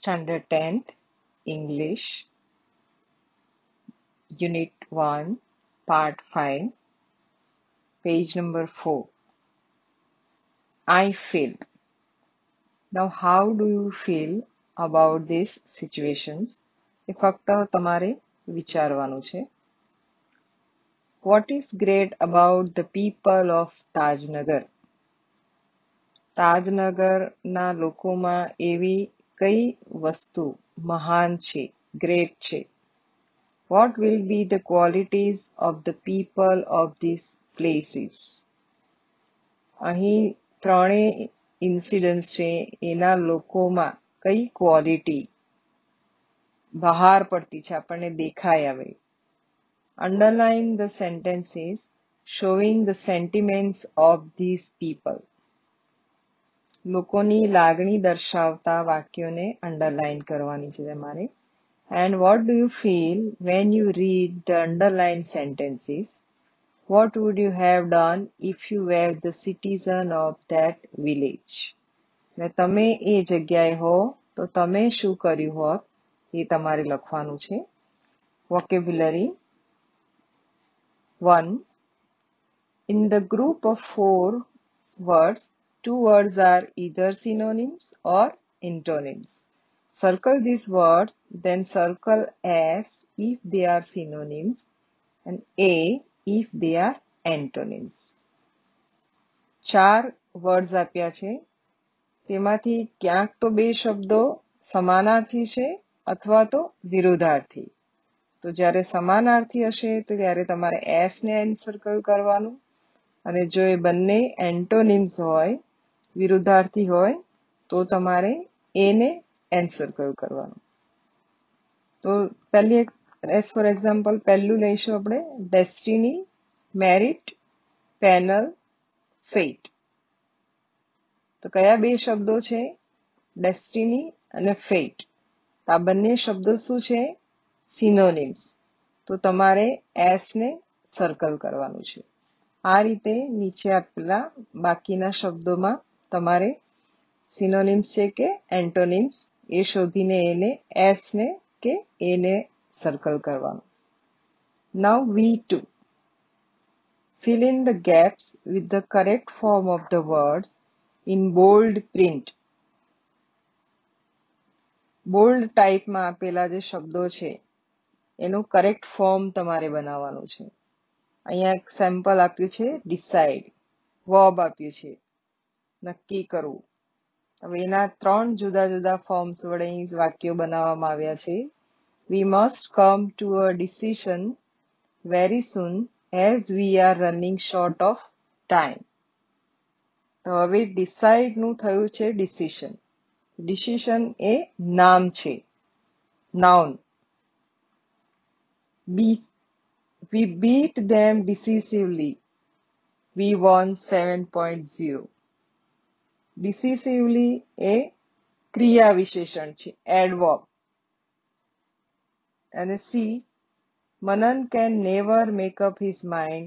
Standard 10th, English, Unit 1, Part 5, page number 4. I feel. Now, how do you feel about these situations? એ ફક્ત તમારે વિચારવાનું છે. What is great about the people of Tajnagar? તાજનગરના લોકોમાં એવી કઈ વસ્તુ મહાન છે, ગ્રેટ છે? What will be the qualities of the people of these places? અહીં ત્રણેય ઇન્સિડન્ટ્સ છે, એના લોકોમાં કઈ ક્વોલિટી બહાર પડતી છે, આપણને દેખાય આવે. Underline the sentences showing the sentiments of these people. લોકોની લાગણી દર્શાવતા વાક્યોને અંડરલાઇન કરવાની છે તમારે. And what do you feel when you read the underlined sentences? What would you have done if you were the citizen of that village? ને તમે એ જગ્યાએ હો તો તમે શું કર્યું હોત એ તમારે લખવાનું છે. Vocabulary 1. In the group of 4 words, 2 words are either synonyms or antonyms. Circle these words, then circle S if they are synonyms and A if they are antonyms. 4 words આપ્યા છે, તેમાંથી ક્યાંક તો 2 શબ્દો સમાનાર્થી છે અથવા તો વિરુદ્ધાર્થી. તો જ્યારે સમાનાર્થી હશે તો ત્યારે તમારે S ને એન્સર્કલ કરવાનું, અને જો એ બંને એન્ટોનિમ્સ હોય, વિરુદ્ધાર્થી હોય, તો તમારે A ને એન્સર્કલ કરવાનું. તો પહેલી એક એઝ ફોર એક્ઝામ્પલ પહેલું લઈશું આપણે, ડેસ્ટિની, મેરિટ, પેનલ, ફેટ. તો કયા 2 શબ્દો છે? ડેસ્ટિની અને ફેટ. આ બંને શબ્દો શું છે? સિનોનિમ્સ. તો તમારે એસ ને સર્કલ કરવાનું છે. આ રીતે નીચે આપેલા બાકીના શબ્દોમાં તમારે સિનોનિમ્સ છે કે એન્ટોનિમ્સ એ શોધીને એને એસ ને કે એ ને સર્કલ કરવાનું. Now V2. Fill in the gaps with the correct form of the words in bold print. Bold ટાઈપમાં આપેલા જે શબ્દો છે એનું કરેક્ટ ફોર્મ તમારે બનાવવાનું છે. અહીંયા એક સેમ્પલ આપ્યું છે, ડિસાઇડ, વર્બ આપ્યું છે, નક્કી કરવું. હવે એના 3 જુદા જુદા ફોર્મ્સ વડે અહીં વાક્યો બનાવવામાં આવ્યા છે. We must come to a decision very soon as we are running short of time. તો હવે ડિસાઇડનું થયું છે ડિસિશન. ડિસિશન એ નામ છે, noun. We beat them decisively. We won 7.0. Decisively એ ક્રિયા વિશેષણ છે, એડવર્બ. અને C, Manan can never make up his mind.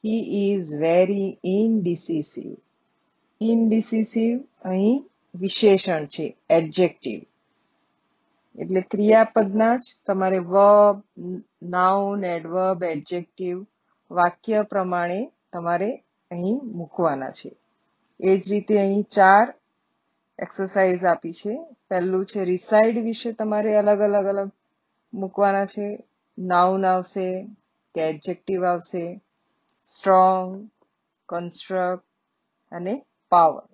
He is very indecisive. Indecisive અહીં વિશેષણ છે, એડજેક્ટિવ. એટલે ક્રિયાપદના જ તમારે વર્બ, નાઉન, એડવર્બ, એડજેક્ટિવ વાક્ય પ્રમાણે તમારે અહીં મૂકવાના છે. એ જ રીતે અહીં 4 એક્સરસાઇઝ આપી છે. પહેલું છે રિસાઇડ વિશે તમારે અલગ અલગ અલગ મૂકવાના છે. નાઉન આવશે કે એડજેક્ટિવ આવશે, સ્ટ્રોંગ, કન્સ્ટ્રક્ટ અને પાવર.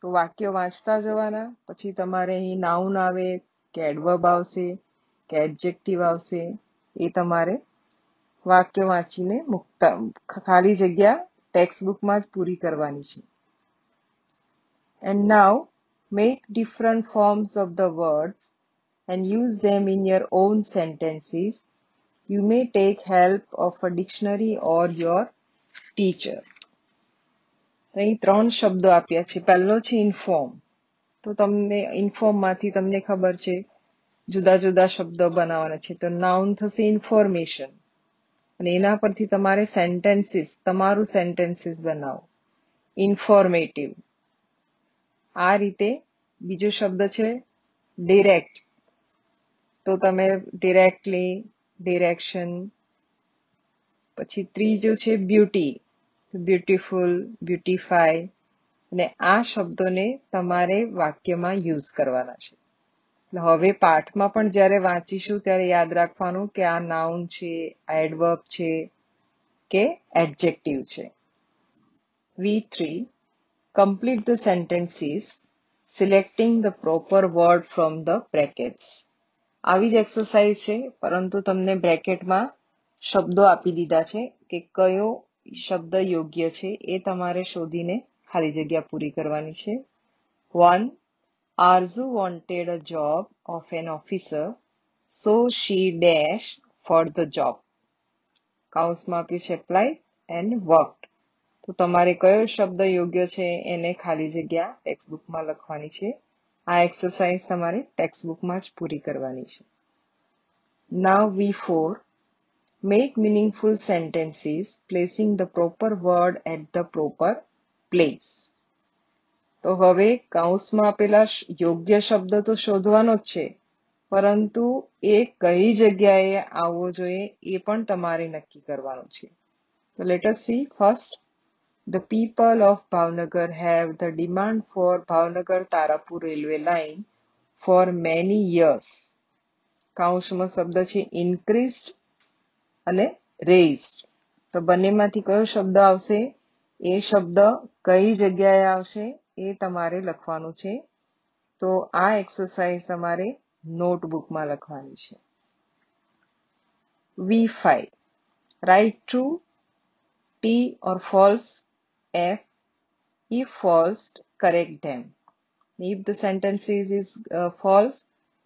તો વાક્યો વાંચતા જવાના. પછી તમારે અહીં નાઉન આવે કે એડવર્બ આવશે કે એડજેક્ટિવ આવશે, એ તમારે વાક્ય વાંચીને મૂકતા, ખાલી જગ્યા ટેક્સ્ટ બુકમાં જ પૂરી કરવાની છે. And now make different forms of the words and use them in your own sentences. You may take help of a dictionary or your teacher. અહીં 3 શબ્દો આપ્યા છે. પહેલો છે ઇન્ફોર્મ. તો તમને ઇન્ફોર્મમાંથી તમને ખબર છે જુદા જુદા શબ્દો બનાવવાના છે. તો નાઉન થશે ઇન્ફોર્મેશન, અને એના પરથી તમારે સેન્ટેન્સીસ, તમારું સેન્ટેન્સીસ બનાવો, ઇન્ફોર્મેટિવ. આ રીતે બીજો શબ્દ છે ડિરેક્ટ, તો તમે ડિરેક્ટલી, ડિરેક્શન. પછી ત્રીજું છે બ્યુટી, બ્યુટીફુલ, બ્યુટીફાય. અને આ શબ્દોને તમારે વાક્યમાં યુઝ કરવાના છે. એટલે હવે પાઠમાં પણ જ્યારે વાંચીશું ત્યારે યાદ રાખવાનું કે આ નાઉન છે, એડવર્બ છે કે એડજેક્ટિવ છે. V3. Complete the sentences selecting the proper word from the brackets. આવી જ એક્સરસાઇઝ છે, પરંતુ તમને બ્રેકેટમાં શબ્દો આપી દીધા છે કે કયો શબ્દ યોગ્ય છે એ તમારે શોધીને ખાલી જગ્યા પૂરી કરવાની છે. 1. Arzu wanted a job of an officer, so she dash for the job. કૌંસમાં આપ્યું છે applied and worked. તો તમારે કયો શબ્દ યોગ્ય છે એને ખાલી જગ્યા ટેક્સ્ટબુકમાં લખવાની છે. આ એક્સરસાઇઝ તમારે ટેક્સ્ટબુકમાં જ પૂરી કરવાની છે. Now V4. Make meaningful sentences placing the proper word at the proper place. તો હવે કૌંસમાં આપેલા યોગ્ય શબ્દ તો શોધવાનો જ છે, પરંતુ એ કઈ જગ્યાએ આવવો જોઈએ એ પણ તમારે નક્કી કરવાનું છે. So let us see. First, the people of Bhavnagar have the demand for Bhavnagar-Tarapur railway line for many years. કૌંસમાં શબ્દ છે increased અને raised. તો બંનેમાંથી કયો શબ્દ આવશે, એ શબ્દ કઈ જગ્યાએ આવશે એ તમારે લખવાનું છે. તો આ એક્સરસાઇઝ તમારે નોટબુકમાં લખવાની છે. V5. Write true, T or false, F. If false, correct them. If the sentence is false,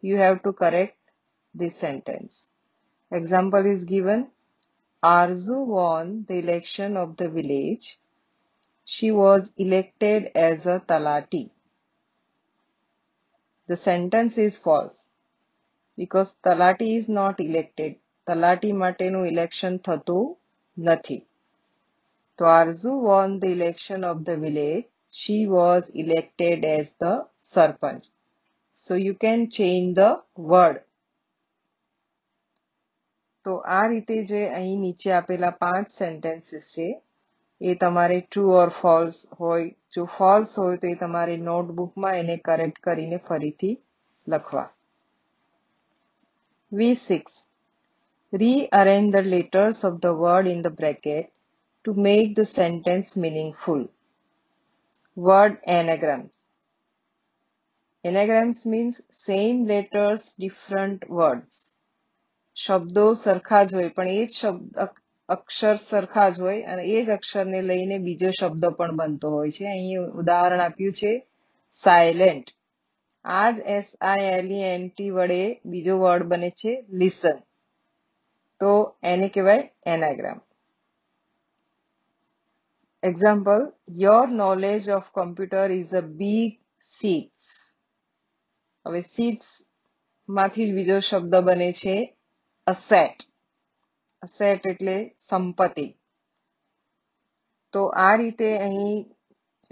you have to correct this sentence. Example is given. Arzu won the election of the village. She was elected as a talati. The sentence is false because talati is not elected. Talati માટેનું election થતું નથી. So Arzu won the election of the village. She was elected as the sarpanch. So you can change the word. તો આ રીતે જે અહીં નીચે આપેલા 5 સેન્ટેન્સીસ છે એ તમારે ટ્રુ ઓર ફોલ્સ હોય. જો ફોલ્સ હોય તો એ તમારે નોટબુકમાં એને કરેક્ટ કરીને ફરીથી લખવા. V6. Rearrange the letters of the word in the bracket to make the sentence meaningful. Word anagrams. Anagrams means same letters, different words. શબ્દો સરખા જ હોય પણ એ જ શબ્દ અક્ષર સરખા જ હોય અને એ જ અક્ષરને લઈને બીજો શબ્દ પણ બનતો હોય છે. અહીં ઉદાહરણ આપ્યું છે સાયલેન્ટ. આ જ SILENT વડે બીજો વર્ડ બને છે લિસન. તો એને કહેવાય anagram. Example, your knowledge of computer is a big seats. હવે સીટ્સ માંથી જ બીજો શબ્દ બને છે અસેટ. અસેટ એટલે સંપત્તિ. તો આ રીતે અહીં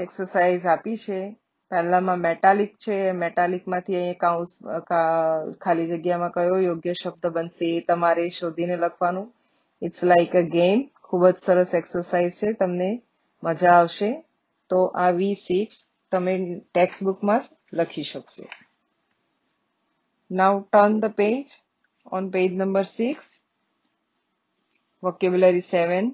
એક્સરસાઇઝ આપી છે. પહેલામાં મેટાલિક છે, મેટાલિકમાંથી અહીં કૌંસ ખાલી જગ્યામાં કયો યોગ્ય શબ્દ બનશે એ તમારે શોધીને લખવાનું. It's like a game. ખૂબ જ સરસ એક્સરસાઇઝ છે, તમને મજા આવશે. તો આ V6 તમે ટેક્સ્ટબુકમાં જ લખી શકશો. Now turn the page. On page number 6, vocabulary 7.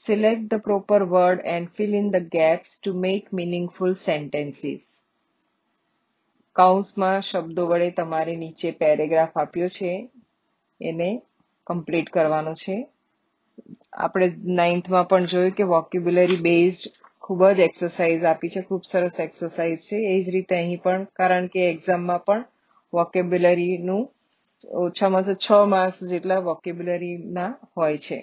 Select the proper word and fill in the gaps to make meaningful sentences. કૌંસમાં શબ્દો વડે તમારે નીચે પેરેગ્રાફ આપ્યો છે એને કમ્પ્લીટ કરવાનો છે. આપણે 9thમાં પણ જોયું કે વોકેબ્યુલરી બેઝડ ખૂબ જ એક્સરસાઇઝ આપી છે. ખૂબ સરસ એક્સરસાઇઝ છે. એ જ રીતે અહીં પણ, કારણ કે એક્ઝામમાં પણ વોકેબ્યુલરીનું ઓછામાં ઓછા 6 માર્ક્સ જેટલા વોકેબ્યુલરીના હોય છે.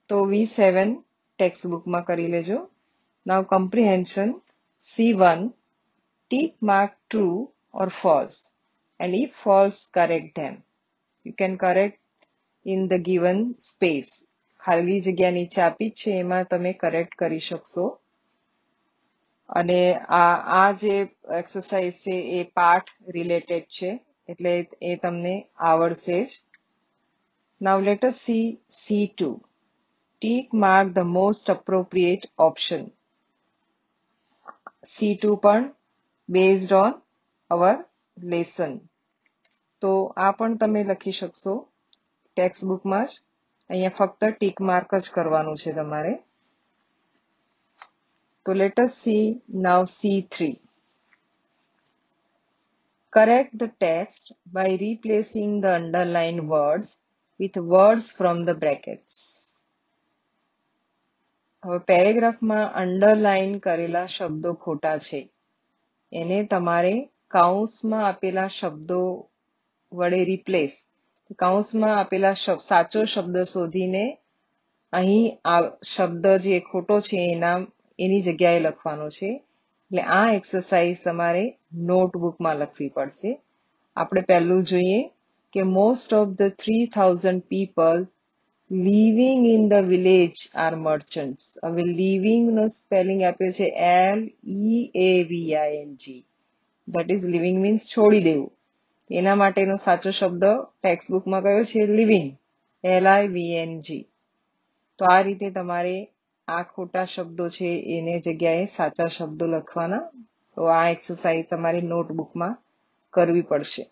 તો V7 ટેક્સ્ટબુકમાં કરી લેજો. Now comprehension. C1. Tick mark true or false, and if false, correct them. You can correct in the given space. ખાલી જગ્યા નીચે આપી છે એમાં તમે કરેક્ટ કરી શકશો. અને આ જે એક્સરસાઇઝ છે એ પાઠ રિલેટેડ છે, એટલે એ તમને આવડશે જ. Now let us see C2. Tick mark the most appropriate option. C2 પણ based on our lesson. તો આ પણ તમે લખી શકશો ટેક્સ્ટ બુકમાં જ. અહીંયા ફક્ત ટીક માર્ક જ કરવાનું છે તમારે. તો let us see now C3. Correct the text by replacing the underlined words with words from the brackets. હવે પેરેગ્રાફમાં અંડરલાઈન કરેલા શબ્દો ખોટા છે, એને તમારે કૌંસમાં આપેલા શબ્દો વડે રિપ્લેસ, કૌંસમાં આપેલા સાચો શબ્દ શોધીને અહીં આ શબ્દ જે ખોટો છે એની જગ્યાએ લખવાનો છે. એટલે આ એક્સરસાઇઝ તમારે નોટબુકમાં લખવી પડશે. આપણે પહેલું જોઈએ કે most of the 3000 people living in the village are merchants. હવે લિવિંગ નો સ્પેલિંગ આપ્યો છે LEAVING. That is living means છોડી દેવું. એના માટેનો સાચો શબ્દ ટેક્સ્ટ બુકમાં કયો છે? Living, LIVNG. તો આ રીતે તમારે આ ખોટા શબ્દો છે એને જગ્યાએ સાચા શબ્દો લખવાના. તો આ એક્સરસાઇઝ તમારે નોટબુકમાં કરવી પડશે.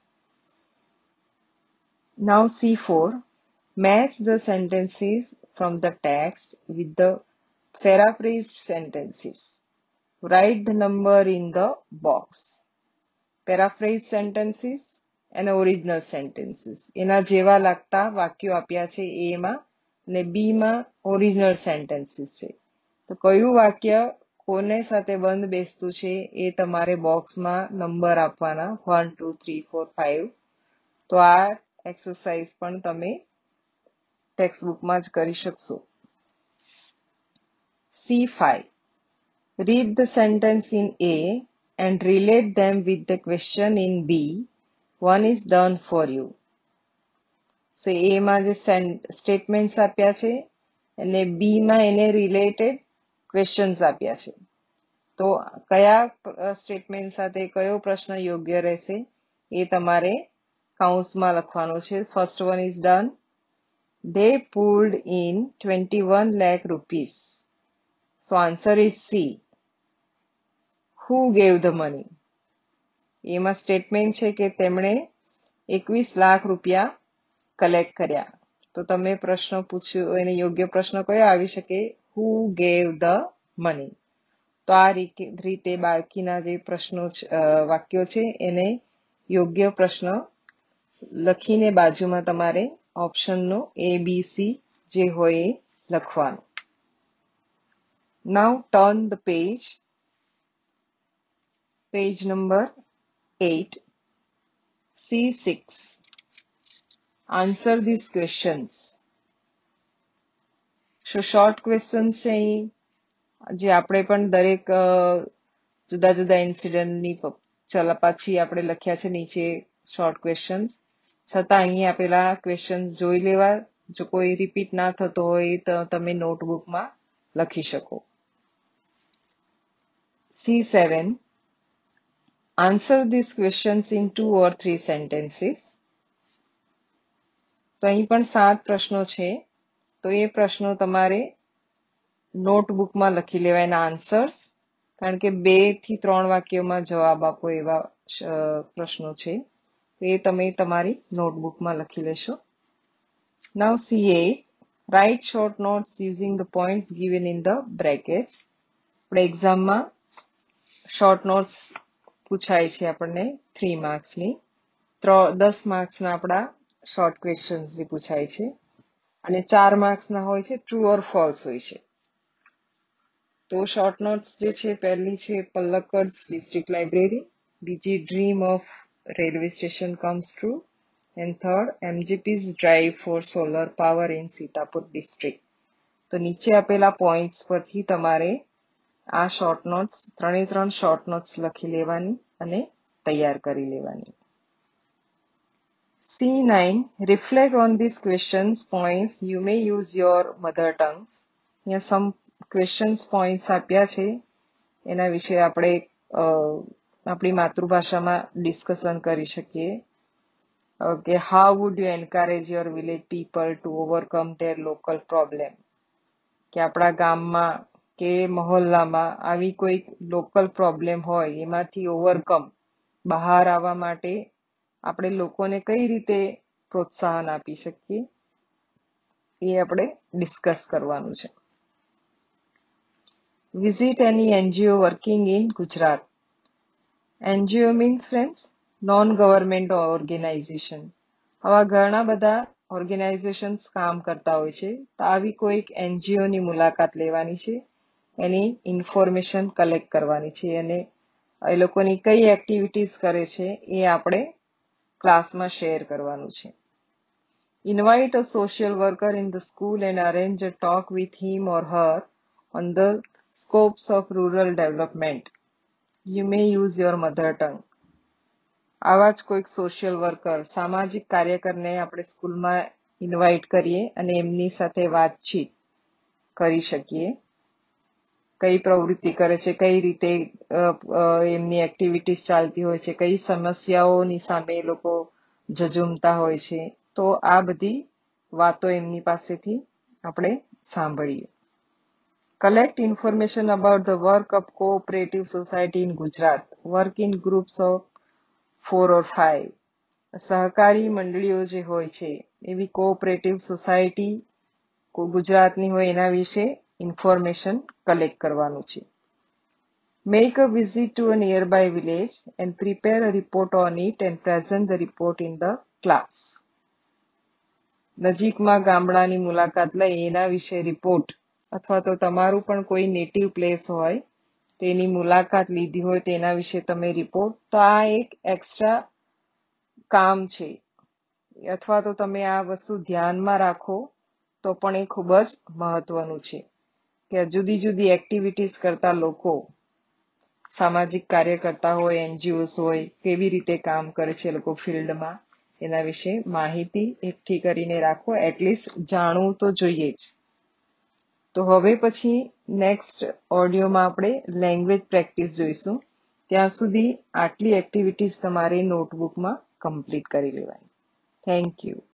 Now C4. Match the sentences from the text with the paraphrased sentences. Write the number in the box. Paraphrased sentences and original sentences. એના જેવા લાગતા વાક્યો આપ્યા છે એમાં, અને બી માં ઓરિજિનલ સેન્ટેન્સીસ છે. તો કયું વાક્ય કોને સાથે બંધ બેસતું છે એ તમારે બોક્સમાં નંબર આપવાના 1 2 3 4 5. તો આ એક્સરસાઇઝ પણ તમે ટેક્સ્ટ બુકમાં જ કરી શકશો. C5. Read the sentence in A and relate them with the question in B. One is done for you. So A માં જે સ્ટેટમેન્ટ્સ આપ્યા છે અને B માં એને રિલેટેડ ક્વેશ્ચન્સ આપ્યા છે. તો કયા સ્ટેટમેન્ટ સાથે કયો પ્રશ્ન યોગ્ય રહેશે એ તમારે કૌંસમાં લખવાનો છે. First one is done. They pulled in 21 lakh rupees. So answer is C. Who gave the money? એમાં સ્ટેટમેન્ટ છે કે તેમણે 21 લાખ રૂપિયા કલેક્ટ કર્યા. તો તમે પ્રશ્ન પૂછ્યો, એને યોગ્ય પ્રશ્ન કયો આવી શકે? Who gave the money? તો આ રીતે બાકીના જે પ્રશ્નો વાક્યો છે એને યોગ્ય પ્રશ્ન લખીને બાજુમાં તમારે ઓપ્શનનો ABC જે હોય એ લખવાનું. Now turn the page. Page number 8. C6. Answer these questions. So short questions છે અહીં, જે આપણે પણ દરેક જુદા જુદા ઇન્સિડન્ટની પાછી આપણે લખ્યા છે નીચે શોર્ટ ક્વેશ્ચન્સ. છતાં અહીં આપેલા ક્વેશ્ચન્સ જોઈ લેવા. જો કોઈ રિપીટ ના થતો હોય તો તમે નોટબુકમાં લખી શકો. C7. Answer these questions in 2 or 3 sentences. તો અહીં પણ 7 પ્રશ્નો છે. તો એ પ્રશ્નો તમારે નોટબુકમાં લખી લેવા એના આન્સર્સ, કારણ કે 2 થી 3 વાક્યોમાં જવાબ આપો એવા પ્રશ્નો છે. તો એ તમે તમારી નોટબુકમાં લખી લેશો. Now C8. Write short notes using the points given in the brackets. આપણે એક્ઝામમાં શોર્ટ નોટ્સ પૂછાય છે આપણને 3 માર્ક્સની. 10 માર્ક્સના આપણા શોર્ટ ક્વેશ્ચન્સ જે પૂછાય છે, અને 4 માર્ક્સના હોય છે ટ્રુ ઓર ફોલ્સ હોય છે. તો શોર્ટ નોટ્સ જે છે, પહેલી છે પલ્લક્કડ્સ ડિસ્ટ્રિક્ટ લાઇબ્રેરી, બીજી dream of railway station comes true, and third MGP's drive for solar power in Sitapur district. તો નીચે આપેલા પોઈન્ટ્સ પરથી તમારે આ શોર્ટ નોટ્સ 3 શોર્ટ નોટ્સ લખી લેવાની અને તૈયાર કરી લેવાની. C9. Reflect on these questions points. You may use your mother tongues. અહીંયા some questions points આપ્યા છે, એના વિશે આપણે આપણી માતૃભાષામાં ડિસ્કશન કરી શકીએ કે how would you encourage your village people to overcome their local problem, કે આપણા ગામમાં કે મહોલ્લામાં આવી કોઈક લોકલ પ્રોબ્લેમ હોય એમાંથી ઓવરકમ બહાર આવવા માટે આપણે લોકોને કઈ રીતે પ્રોત્સાહન આપી શકીએ એ આપણે ડિસ્કસ કરવાનું છે. Visit any NGO working in Gujarat. NGO means friends non government organisation. આવા ઘણા બધા ઓર્ગેનાઇઝેશન્સ કામ કરતા હોય છે, તો આવી કોઈક એનજીઓની મુલાકાત લેવાની છે, એની ઇન્ફોર્મેશન કલેક્ટ કરવાની છે અને એ લોકોની કઈ એક્ટિવિટીઝ કરે છે એ આપણે ક્લાસમાં શેર કરવાનું છે. Invite a social worker in the school and arrange a talk with him or her on the scopes of rural development. You may use your mother tongue. આવા જ કોઈક સોશિયલ વર્કર, સામાજિક કાર્યકરને આપણે સ્કૂલમાં ઇન્વાઇટ કરીએ અને એમની સાથે વાતચીત કરી શકીએ. કઈ પ્રવૃત્તિ કરે છે, કઈ રીતે એમની એક્ટિવિટીઝ ચાલતી હોય છે, કઈ સમસ્યાઓની સામે એ લોકો ઝઝુમતા હોય છે, તો આ બધી વાતો એમની પાસેથી આપણે સાંભળીએ. Collect information about the work of cooperative society in Gujarat. Work in groups of 4 or 5. સહકારી મંડળીઓ જે હોય છે એવી કોઓપરેટિવ સોસાયટી ગુજરાતની હોય એના વિશે ઇન્ફોર્મેશન કલેક્ટ કરવાનું છે. Make a visit to a nearby village and prepare a report on it and present the report in the class. નજીકમાં ગામડાની મુલાકાત લઈ એના વિશે રિપોર્ટ, અથવા તો તમારું પણ કોઈ નેટિવ પ્લેસ હોય તેની મુલાકાત લીધી હોય તેના વિશે તમે રિપોર્ટ, તો આ એક એક્સ્ટ્રા કામ છે, અથવા તો તમે આ વસ્તુ ધ્યાનમાં રાખો તો પણ એ ખૂબ જ મહત્વનું છે કે જુદી જુદી એક્ટિવિટીઝ કરતા લોકો, સામાજિક કાર્ય કરતા હોય, એનજીઓસ હોય, કેવી રીતે કામ કરે છે લોકો ફિલ્ડમાં, એના વિશે માહિતી એકઠી કરીને રાખો. એટલીસ્ટ જાણવું તો જોઈએ જ. તો હવે પછી નેક્સ્ટ ઓડિયોમાં આપણે લેંગ્વેજ પ્રેક્ટિસ જોઈશું. ત્યાં સુધી આટલી એક્ટિવિટીઝ તમારે નોટબુકમાં કમ્પ્લીટ કરી લેવાની. Thank you.